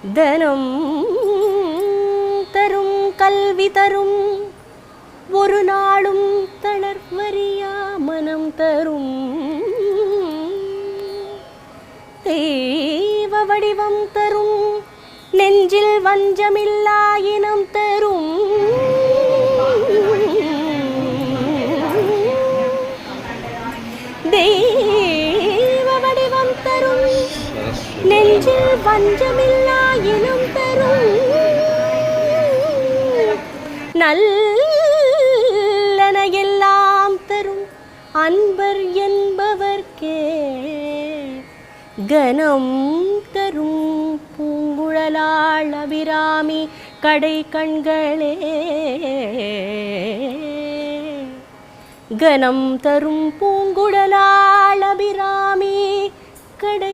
தனம் தரும் கல்வி தரும் ஒரு நாளும் தளர்வறியா மனம் தரும் தெய்வ வடிவம் தரும் நெஞ்சில் வஞ்சமில்லா இனம் தரும் தெய்வ வடிவம் தரும் நெஞ்சில் வஞ்சமில்லா இனம் தரும் நல்லன எல்லாம் தரும் அன்பர் என்பவர்க்கே கனம் தரும் பூங்குழலாள் அபிராமி கடை கண்களே கனம் தரும் பூங்குழலாள் அபிராமி கடை